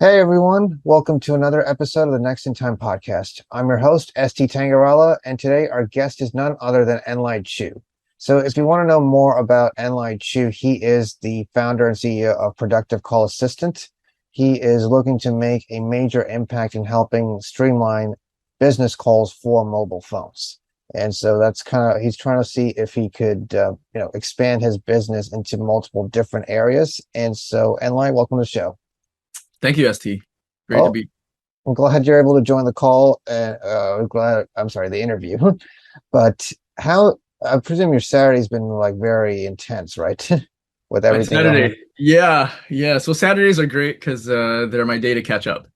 Hey everyone, welcome to another episode of the Next in Time podcast. I'm your host, ST Tangarella, and today our guest is none other than Enlai Chu. So if you want to know more about Enlai Chu, he is the founder and CEO of Productive Call Assistant. He is looking to make a major impact in helping streamline business calls for mobile phones. And so that's kind of he's trying to see if he could expand his business into multiple different areas. And so Enlai, welcome to the show. Thank you, ST. Great to Well, be. I'm glad you're able to join the call and I'm sorry, the interview. But how I presume your Saturday's been like very intense, right? With My everything going on. Saturday. Yeah. So Saturdays are great because they're my day to catch up.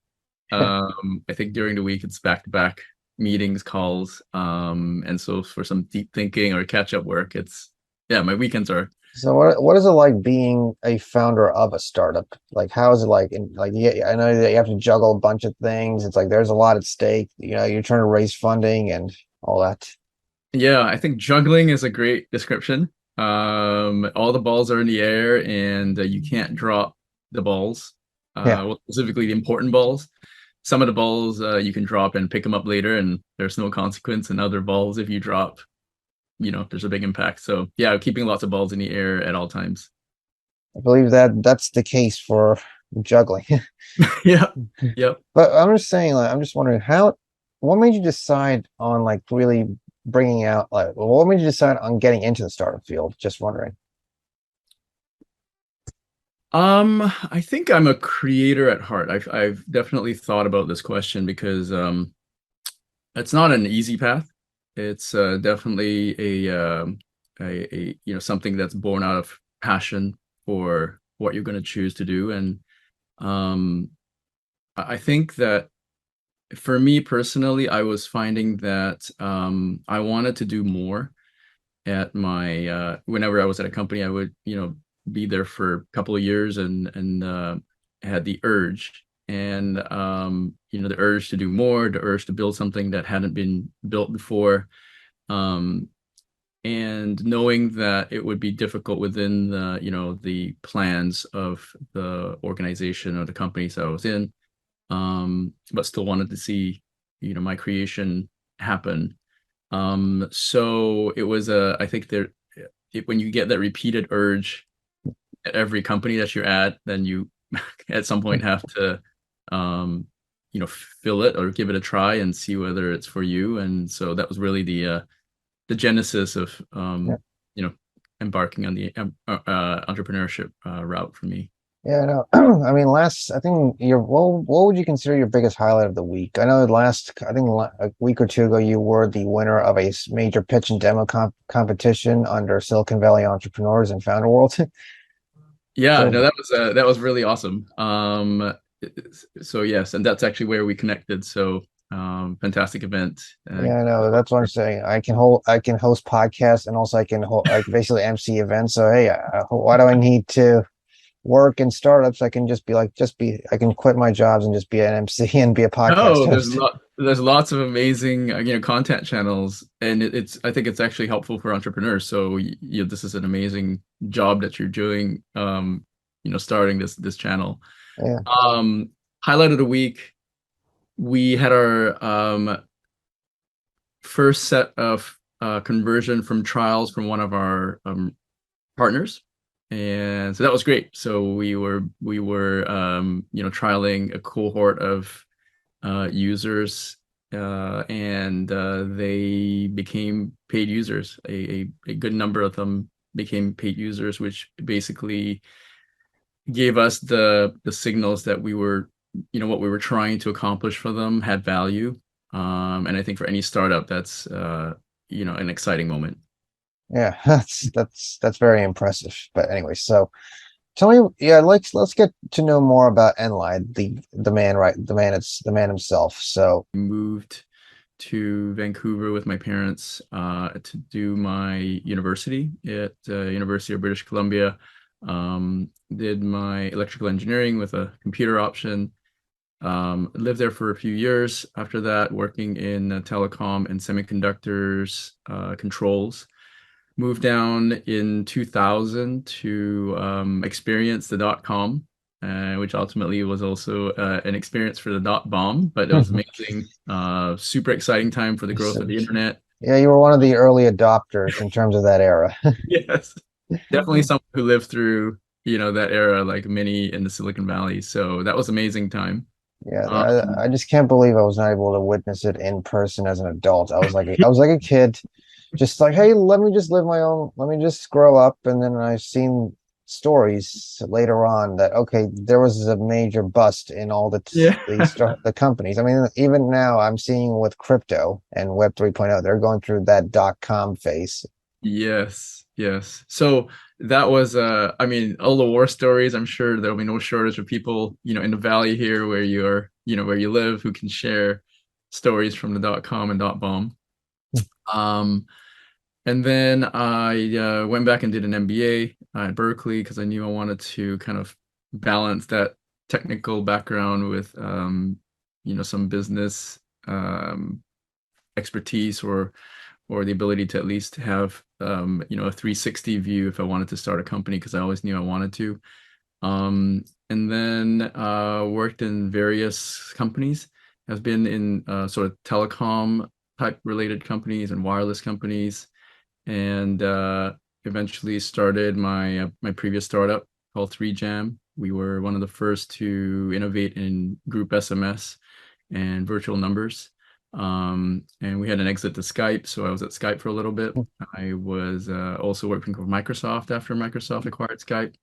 I think during the week it's back-to-back meetings, calls, and so for some deep thinking or catch-up work, my weekends are. So what is it like being a founder of a startup? Like how is it like yeah, I know that you have to juggle a bunch of things. It's like there's a lot at stake. You're trying to raise funding and all that. Yeah, I think juggling is a great description. All the balls are in the air, and you can't drop the balls. Yeah. Well, specifically the important balls. Some of the balls you can drop and pick them up later, and there's no consequence. And other balls, if you drop, there's a big impact. So yeah, keeping lots of balls in the air at all times. I believe that that's the case for juggling. Yeah, yep. But I'm just saying, like, I'm just wondering what made you decide on like really bringing out, like, what made you decide on getting into the startup field? Just wondering. I think I'm a creator at heart. I've definitely thought about this question because it's not an easy path. It's definitely something that's born out of passion for what you're going to choose to do, and um, I think that for me personally, I was finding that I wanted to do more at my whenever I was at a company. I would be there for a couple of years and had the urge and the urge to do more, the urge to build something that hadn't been built before, um, and knowing that it would be difficult within the plans of the organization or the companies I was in, but still wanted to see my creation happen. So it was I think when you get that repeated urge at every company that you're at, then you at some point have to um fill it or give it a try and see whether it's for you. And so that was really the genesis of Yeah, you know embarking on the entrepreneurship route for me. yeah, no. I mean, I think what would you consider your biggest highlight of the week? I think a week or two ago, you were the winner of a major pitch and demo competition under Silicon Valley Entrepreneurs and Founder World. Yeah, no, So that was really awesome. So yes, and that's actually where we connected. So fantastic event. yeah, I know. That's what I'm saying. I can host podcasts and also I can basically MC events. So hey, why do I need to work in startups? I can I can quit my jobs and just be an MC and be a podcast No, host. there's lots of amazing content channels, and it's I think it's actually helpful for entrepreneurs. So this is an amazing job that you're doing. Starting this channel. Yeah. Um, Highlight of the week, we had our first set of conversion from trials from one of our partners, and so that was great. So we were trialing a cohort of users, and they became paid users. A good number of them became paid users, which basically gave us the signals that we were, what we were trying to accomplish for them had value. And I think for any startup, that's an exciting moment. Yeah, that's very impressive. But anyway, so tell me, yeah, let's get to know more about Enlai, the man, right? It's the man himself. So Moved to Vancouver with my parents to do my university at University of British Columbia. Did my electrical engineering with a computer option. Lived there for a few years after that, working in telecom and semiconductors controls. Moved down in 2000 to experience the dot com. which ultimately was also an experience for the dot bomb, but it was amazing. Super exciting time for the growth of the internet. Yeah, you were one of the early adopters in terms of that era. Yes, definitely someone who lived through, that era, like many in the Silicon Valley. So that was amazing time. Yeah, Um, I just can't believe I was not able to witness it in person as an adult. I was like a kid, just like, hey, let me just live my own, let me just grow up. And then I've seen stories later on that okay, there was a major bust in all yeah. the companies. I mean, even now I'm seeing with crypto and Web 3.0, they're going through that dot-com phase. Yes, yes. So that was I mean, all the war stories, I'm sure there'll be no shortage of people, in the valley here where you're, where you live who can share stories from the dot com and dot bomb. Um, and then I went back and did an MBA at Berkeley because I knew I wanted to kind of balance that technical background with some business um expertise or the ability to at least have a 360 view if I wanted to start a company because I always knew I wanted to. And then worked in various companies. I've been in sort of telecom type related companies and wireless companies, and eventually started my previous startup called 3Jam. We were one of the first to innovate in group SMS and virtual numbers. And we had an exit to Skype, so I was at Skype for a little bit. I was also working for Microsoft after Microsoft acquired Skype,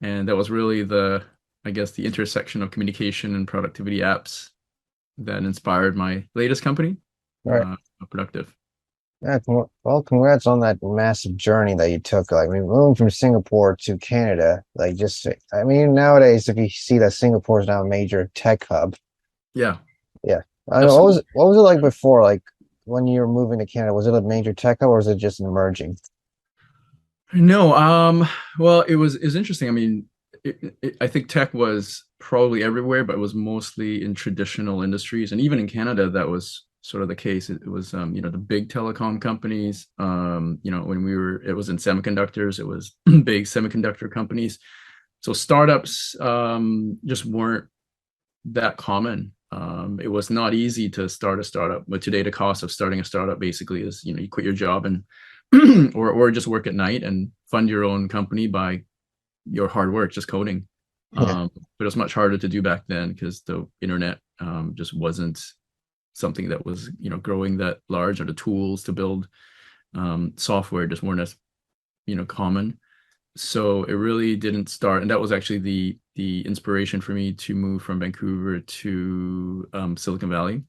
and that was really I guess, the intersection of communication and productivity apps that inspired my latest company, Right. Productive. Yeah, well, congrats on that massive journey that you took. Like, I mean, moving from Singapore to Canada, like, just, I mean, nowadays, if you see that Singapore is now a major tech hub, Yeah, yeah. I mean, absolutely. what was it like before? Like, when you were moving to Canada, was it a major tech hub or was it just emerging? No, well, it was interesting. I mean, I think tech was probably everywhere, but it was mostly in traditional industries, and even in Canada, that was sort of the case. It was, the big telecom companies. It was in semiconductors. It was big semiconductor companies. So startups just weren't that common. It was not easy to start a startup, but today the cost of starting a startup basically is, you quit your job and or just work at night and fund your own company by your hard work, just coding. Yeah. But it was much harder to do back then because the internet just wasn't something that was, growing that large, or the tools to build software just weren't as, common. So it really didn't start, and that was actually the inspiration for me to move from Vancouver to Silicon Valley.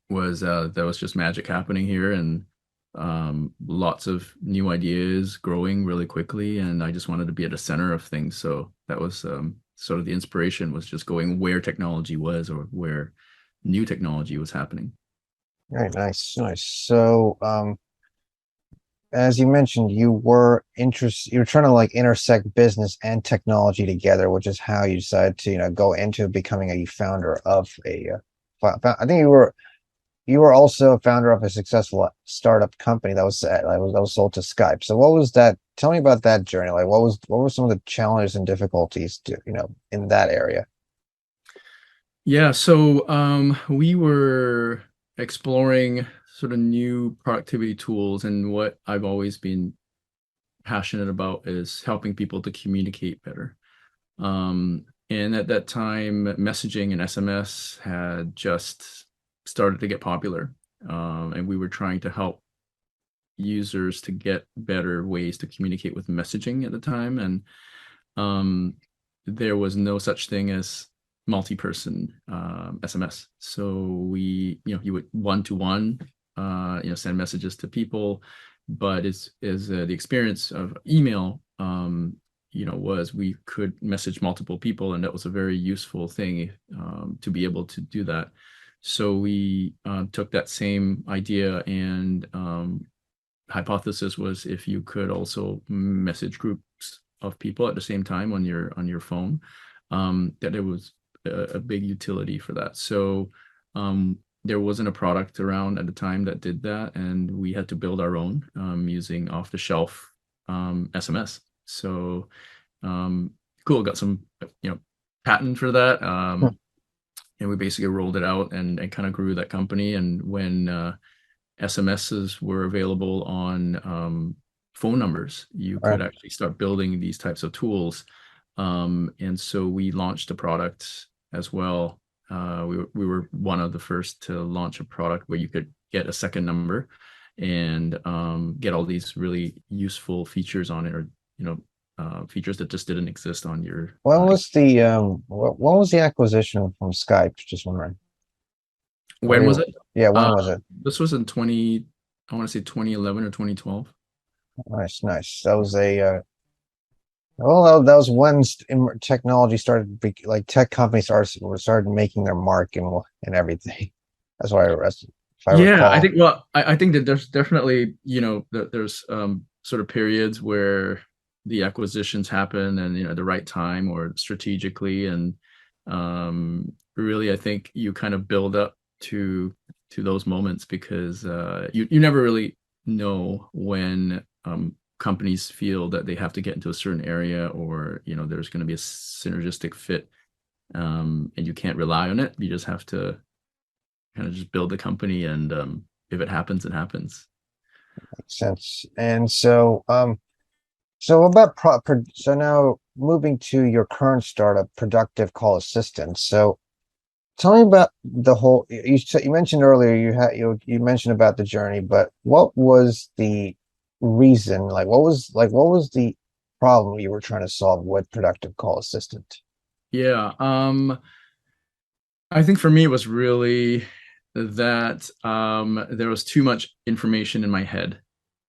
Was There was just magic happening here, and lots of new ideas growing really quickly, and I just wanted to be at the center of things. So that was sort of the inspiration, was just going where technology was, or where new technology was happening. Very nice, nice. So, as you mentioned, you were trying to like intersect business and technology together, which is how you decided to, go into becoming a founder of I think you were also a founder of a successful startup company that was sold to Skype. So what was that? Tell me about that journey. Like what were some of the challenges and difficulties in that area? Yeah, so we were exploring sort of new productivity tools, and what I've always been passionate about is helping people to communicate better. And at that time, messaging and SMS had just started to get popular, and we were trying to help users to get better ways to communicate with messaging at the time. And um, there was no such thing as multi-person SMS. So you would one-to-one, send messages to people, but the experience of email, was we could message multiple people, and that was a very useful thing to be able to do that. So we took that same idea, and hypothesis was if you could also message groups of people at the same time on your phone, that there was a big utility for that. So there wasn't a product around at the time that did that, and we had to build our own using off the shelf SMS. So cool, got some patent for that. Hmm. And we basically rolled it out and kind of grew that company. And when SMSs were available on phone numbers, you Right. could actually start building these types of tools. And so we launched a product as well. We were one of the first to launch a product where you could get a second number and get all these really useful features on it, or features that just didn't exist on your. When was the acquisition from Skype? Just wondering. When was it? Yeah, Uh, when was it? this was in 20, I want to say 2011 or 2012. Nice, nice. That was a well, that was when technology started, like tech companies started making their mark and everything. That's why if I Yeah, I recall. think, well, I think that there's definitely, there's sort of periods where the acquisitions happen and, at the right time or strategically. And really, I think you kind of build up to those moments because you never really know when companies feel that they have to get into a certain area, or, there's going to be a synergistic fit, and you can't rely on it. You just have to kind of just build the company, and if it happens, it happens. Makes sense. And so about so now moving to your current startup, Productive Call Assistant. So tell me about the whole. You mentioned earlier you mentioned about the journey, but what was the reason? What was the problem you were trying to solve with Productive Call Assistant? Yeah, I think for me it was really that there was too much information in my head,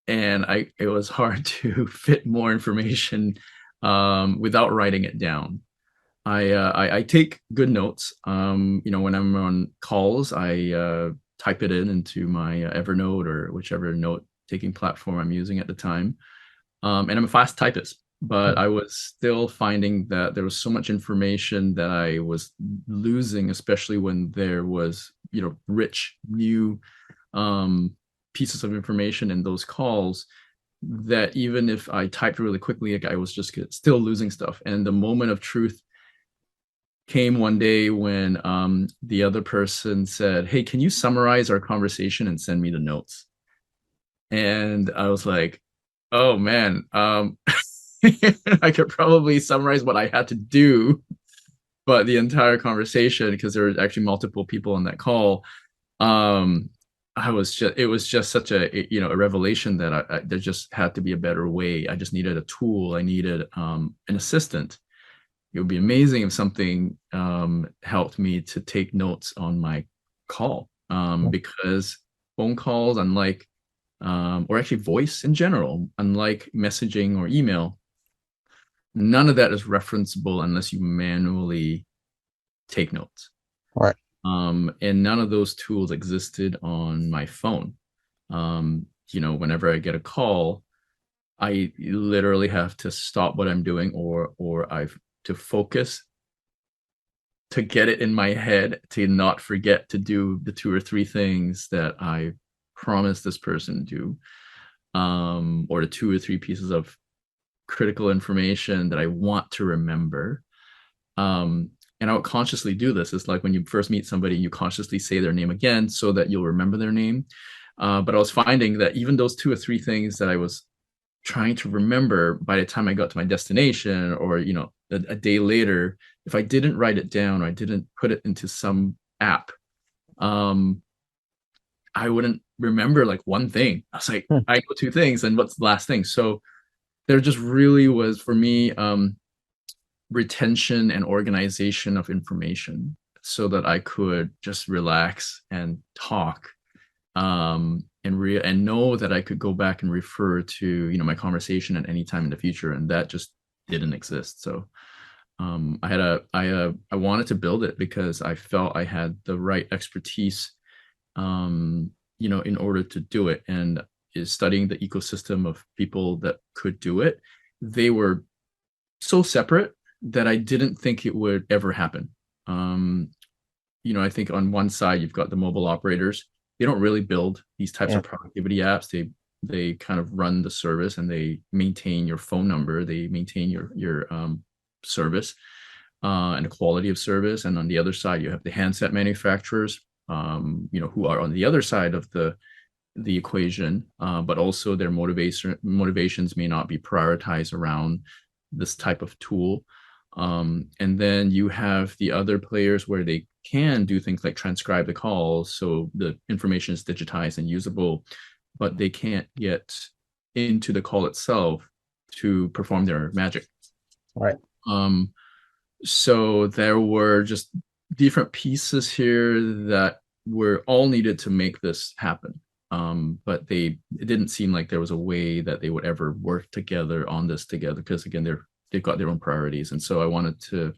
and it was hard to fit more information without writing it down. I take good notes. When I'm on calls, I type it into my Evernote or whichever note taking platform I'm using at the time. And I'm a fast typist, but I was still finding that there was so much information that I was losing, especially when there was, rich new um, pieces of information in those calls, that even if I typed really quickly, like, I was just still losing stuff. And the moment of truth came one day when the other person said, "Hey, can you summarize our conversation and send me the notes?" And I was like, "Oh man, I could probably summarize what I had to do, but the entire conversation, because there were actually multiple people on that call, um, it was just such a revelation that there just had to be a better way. I just needed a tool. I needed an assistant. It would be amazing if something helped me to take notes on my call, because phone calls, unlike or actually voice in general, unlike messaging or email, none of that is referenceable unless you manually take notes. Right. And none of those tools existed on my phone. Whenever I get a call, I literally have to stop what I'm doing, or I've to focus to get it in my head, to not forget to do the two or three things that I promised this person to do, or the two or three pieces of critical information that I want to remember. Um, and I would consciously do this. It's like when you first meet somebody, you consciously say their name again so that you'll remember their name. But I was finding that even those two or three things that I was trying to remember, by the time I got to my destination, or a day later, if I didn't write it down or I didn't put it into some app, um, I wouldn't remember like one thing. I was like, Hmm. I know two things, and what's the last thing? So there just really was, for me, retention and organization of information so that I could just relax and talk, and know that I could go back and refer to my conversation at any time in the future, and that just didn't exist. So I wanted to build it because I felt I had the right expertise, in order to do it. And is studying the ecosystem of people that could do it. They were so separate that I didn't think it would ever happen. Um, I think on one side you've got the mobile operators. They don't really build these types Yeah. of productivity apps. They kind of run the service, and they maintain your phone number. They maintain your service. and the quality of service. And on the other side, you have the handset manufacturers, who are on the other side of the equation, but also their motivations may not be prioritized around this type of tool. And then you have the other players where they can do things like transcribe the calls, so the information is digitized and usable, but they can't get into the call itself to perform their magic. Right. So there were just different pieces here that were all needed to make this happen. But it didn't seem like there was a way that they would ever work together on this together, because again, they've got their own priorities. And so I wanted to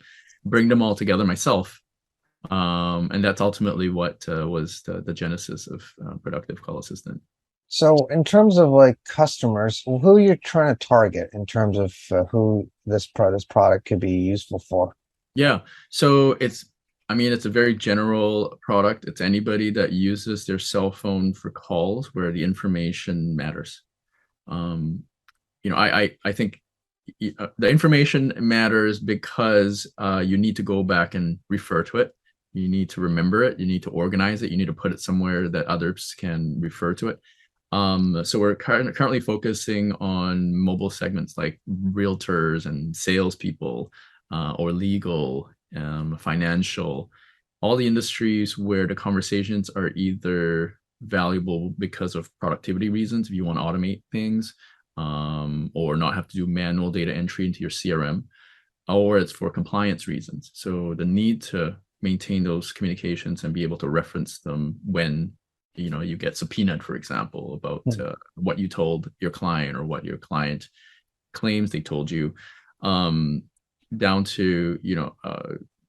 bring them all together myself. And that's ultimately what was the genesis of Productive Call Assistant. So in terms of like customers, who you're trying to target in terms of who this product could be useful for? Yeah. So it's a very general product. It's anybody that uses their cell phone for calls where the information matters. I think the information matters because you need to go back and refer to it. You need to remember it. You need to organize it. You need to put it somewhere that others can refer to it. So we're currently focusing on mobile segments like realtors and salespeople, or legal, financial, all the industries where the conversations are either valuable because of productivity reasons, if you want to automate things, or not have to do manual data entry into your CRM, or it's for compliance reasons. So the need to maintain those communications and be able to reference them when you get subpoenaed, for example, about what you told your client or what your client claims they told you, down to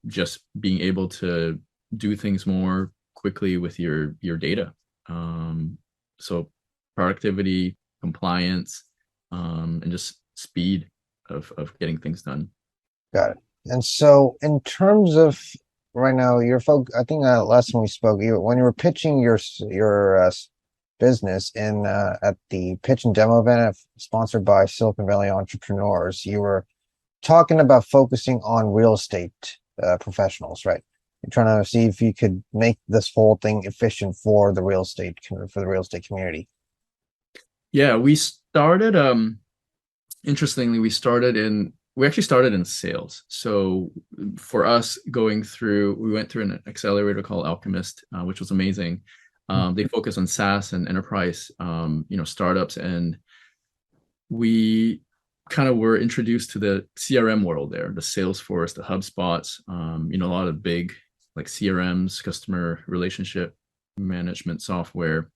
just being able to do things more quickly with your data. So productivity, compliance, and just speed of getting things done. Got it. And so in terms of right now, I think last time we spoke, when you were pitching your business in at the pitch and demo event sponsored by Silicon Valley entrepreneurs, you were talking about focusing on real estate professionals, right? You're trying to see if you could make this whole thing efficient for the real estate community. Yeah, we started interestingly, we actually started in sales. So for us, we went through an accelerator called Alchemist, which was amazing. They focus on SaaS and enterprise, startups, and we kind of were introduced to the CRM world there, the Salesforce, the HubSpots, a lot of big like CRMs, customer relationship management software,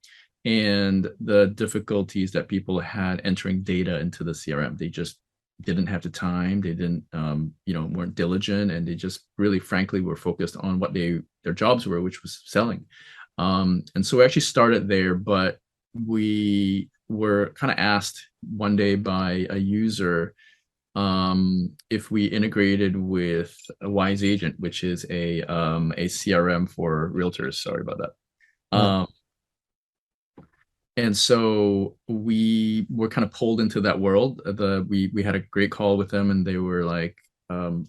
and the difficulties that people had entering data into the CRM. They just didn't have the time. They didn't, weren't diligent, and they just really, frankly, were focused on what their jobs were, which was selling. And so we actually started there, but we were kind of asked one day by a user if we integrated with a Wise Agent, which is a CRM for realtors. Sorry about that. And so we were kind of pulled into that world. We had a great call with them, and they were like,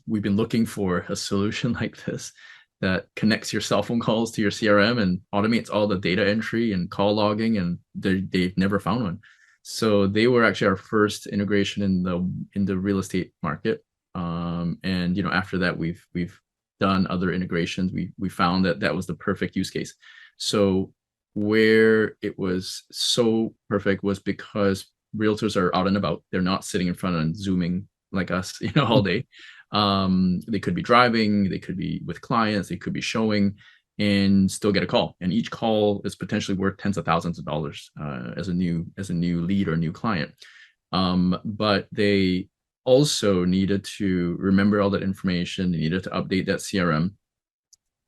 we've been looking for a solution like this that connects your cell phone calls to your CRM and automates all the data entry and call logging, and they've never found one. So they were actually our first integration in the real estate market. And after that, we've done other integrations. We found that was the perfect use case. So where it was so perfect was because realtors are out and about. They're not sitting in front and Zooming like us, all day. They could be driving, they could be with clients, they could be showing, and still get a call. And each call is potentially worth tens of thousands of dollars as a new lead or a new client. But they also needed to remember all that information. They needed to update that CRM.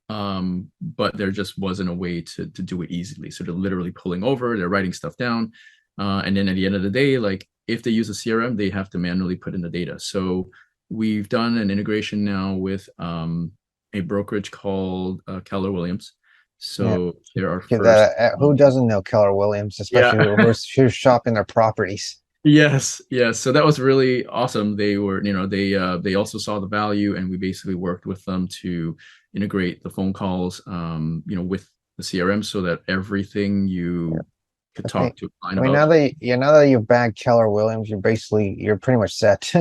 But there just wasn't a way to do it easily. So they're literally pulling over, they're writing stuff down. And then at the end of the day, like if they use a CRM, they have to manually put in the data. So we've done an integration now with a brokerage called Keller Williams. So there are Who doesn't know Keller Williams, especially who's shopping their properties? Yes, yes. So that was really awesome. They were, they also saw the value, and we basically worked with them to integrate the phone calls, with the CRM so that everything Yeah. you could I think. talk to a client I mean, about. now that you've bagged Keller Williams, you're pretty much set.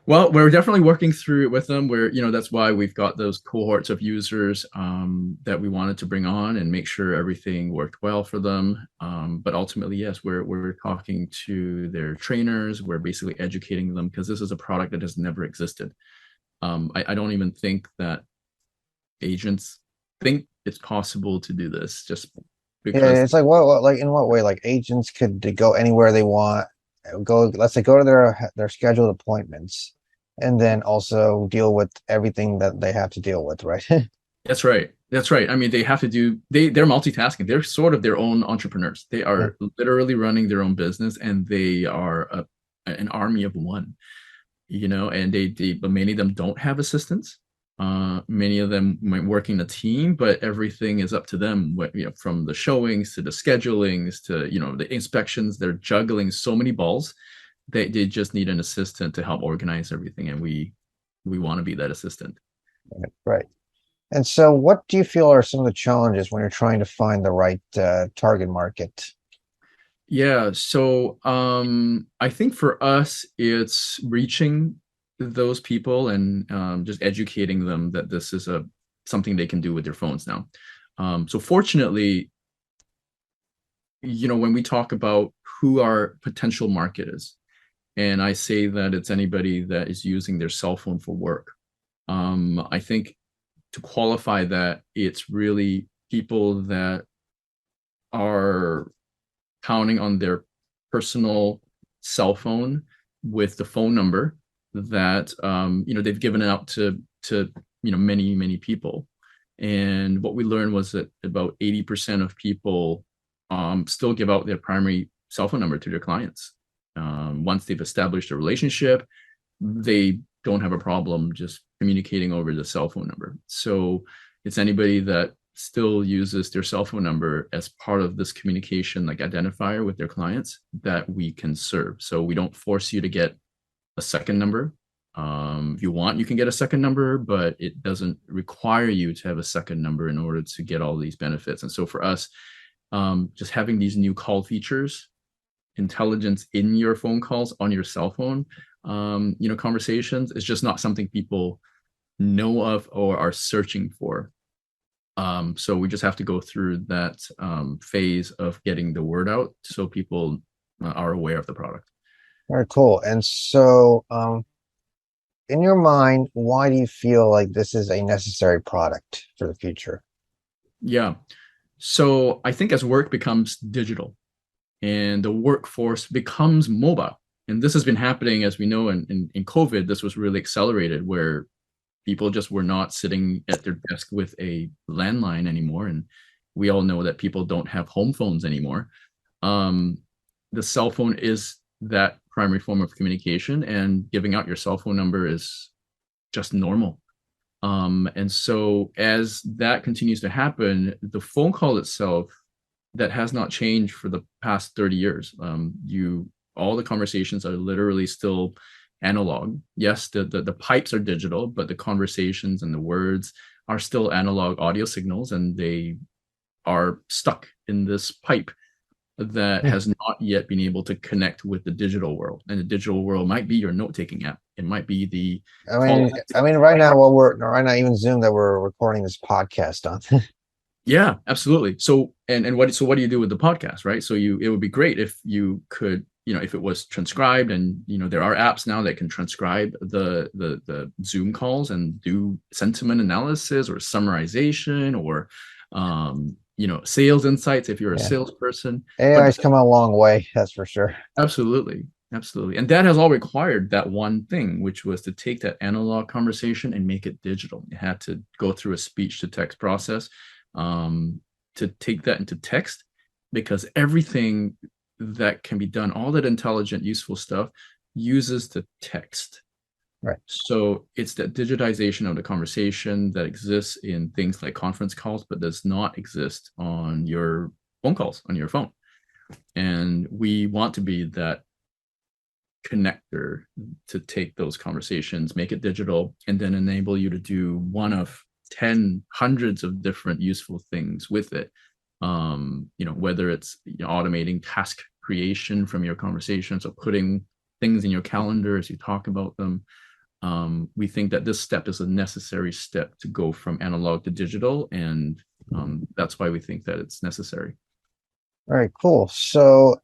Well, we're definitely working through it with them. That's why we've got those cohorts of users that we wanted to bring on and make sure everything worked well for them. But ultimately, yes, we're talking to their trainers. We're basically educating them because this is a product that has never existed. I don't even think that agents think it's possible to do this just Yeah, because. it's like like in what way? Like agents could go anywhere they want. Let's say go to their scheduled appointments, and then also deal with everything that they have to deal with, right? That's right. That's right. I mean, they're multitasking. They're sort of their own entrepreneurs. They Yeah. are literally running their own business, and they are an army of one, and but many of them don't have assistants. Many of them might work in a team, but everything is up to them. From the showings to the schedulings to, the inspections, they're juggling so many balls. They just need an assistant to help organize everything. And we want to be that assistant. Right. And so, what do you feel are some of the challenges when you're trying to find the right target market? Yeah, so I think for us, it's reaching those people and just educating them that this is a something they can do with their phones now. So fortunately, when we talk about who our potential market is, and I say that it's anybody that is using their cell phone for work. I think to qualify that, it's really people that are counting on their personal cell phone with the phone number that they've given out to many people. And what we learned was that about 80% of people still give out their primary cell phone number to their clients. Once they've established a relationship, they don't have a problem just communicating over the cell phone number. So it's anybody that still uses their cell phone number as part of this communication, like identifier with their clients, that we can serve. So we don't force you to get a second number. If you want, you can get a second number, but it doesn't require you to have a second number in order to get all these benefits. And so for us, just having these new call features, intelligence in your phone calls on your cell phone, conversations, is just not something people know of or are searching for. So we just have to go through that phase of getting the word out so people are aware of the product. Very cool. And so, in your mind, why do you feel like this is a necessary product for the future? Yeah. So I think as work becomes digital and the workforce becomes mobile, and this has been happening, as we know, in COVID, this was really accelerated where people just were not sitting at their desk with a landline anymore. And we all know that people don't have home phones anymore. Um, the cell phone is that primary form of communication, and giving out your cell phone number is just normal. And so as that continues to happen, the phone call itself, that has not changed for the past 30 years. All the conversations are literally still analog. Yes, the pipes are digital, but the conversations and the words are still analog audio signals, and they are stuck in this pipe that Hmm. has not yet been able to connect with the digital world. And the digital world might be your note-taking app. It might be the I call. mean, right now, even Zoom that we're recording this podcast on. Yeah, absolutely. So what do you do with the podcast, right? So it would be great if you could, if it was transcribed, and there are apps now that can transcribe the Zoom calls and do sentiment analysis or summarization or sales insights if you're a Yeah, salesperson. But AI's come a long way, that's for sure. absolutely, absolutely. And that has all required that one thing, which was to take that analog conversation and make it digital. You had to go through a speech to text process to take that into text, because everything that can be done, all that intelligent, useful stuff, uses the text. Right. So it's that digitization of the conversation that exists in things like conference calls, but does not exist on your phone calls on your phone. And we want to be that connector to take those conversations, make it digital, and then enable you to do one of 10 hundreds of different useful things with it. Whether it's automating task creation from your conversations or putting things in your calendar as you talk about them. We think that this step is a necessary step to go from analog to digital, and that's why we think that it's necessary. All right, cool. So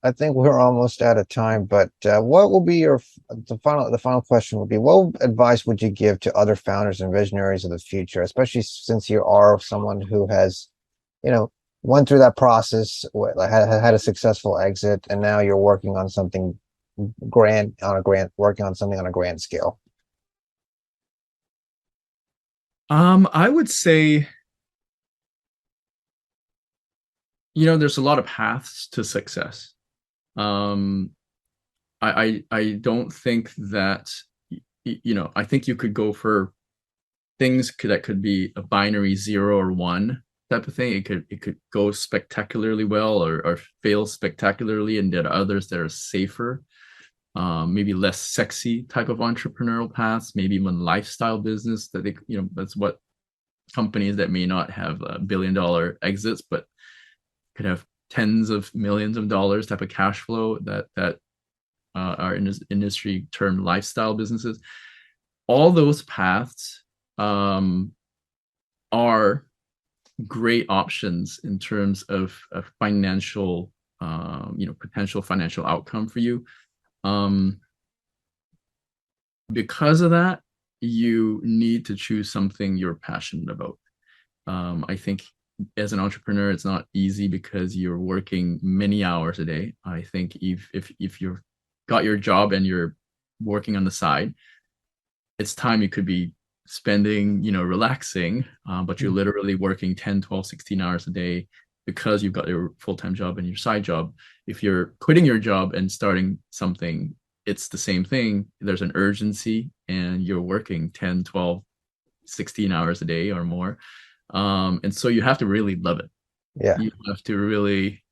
I think we're almost out of time, but what will be the final question would be, what advice would you give to other founders and visionaries of the future, especially since you are someone who has, went through that process, had a successful exit, and now you're working on something working on something on a grand scale? I would say, there's a lot of paths to success. I don't think that, I think you could go for things that could be a binary 0 or 1 type of thing. It could go spectacularly well or fail spectacularly, and there are others that are safer, maybe less sexy type of entrepreneurial paths, maybe even lifestyle business that that's what companies that may not have $1 billion exits, but could have tens of millions of dollars type of cash flow that are in this industry termed lifestyle businesses. All those paths are great options in terms of financial, potential financial outcome for you. Because of that, you need to choose something you're passionate about. I think as an entrepreneur, it's not easy because you're working many hours a day. I think if you've got your job and you're working on the side, it's time you could be spending, relaxing, but you're literally working 10, 12, 16 hours a day because you've got your full-time job and your side job. If you're quitting your job and starting something, it's the same thing. There's an urgency and you're working 10, 12, 16 hours a day or more. And so you have to really love it. Yeah. You have to really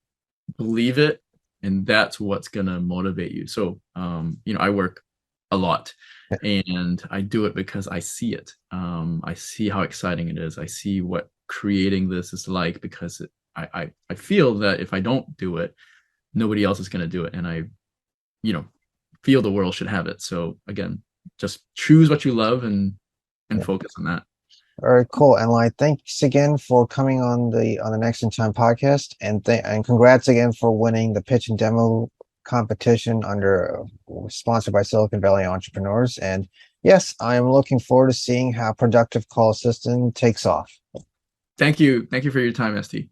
believe it, and that's what's going to motivate you. So, I work a lot, and I do it because I see it. I see how exciting it is. I see what creating this is like, because I feel that if I don't do it, nobody else is going to do it. And I, feel the world should have it. So again, just choose what you love and focus on that. All right, cool. Enlai, thanks again for coming on the Next in Time podcast, and congrats again for winning the pitch and demo competition sponsored by Silicon Valley Entrepreneurs. And yes, I am looking forward to seeing how Productive Call Assistant takes off. Thank you for your time, ST.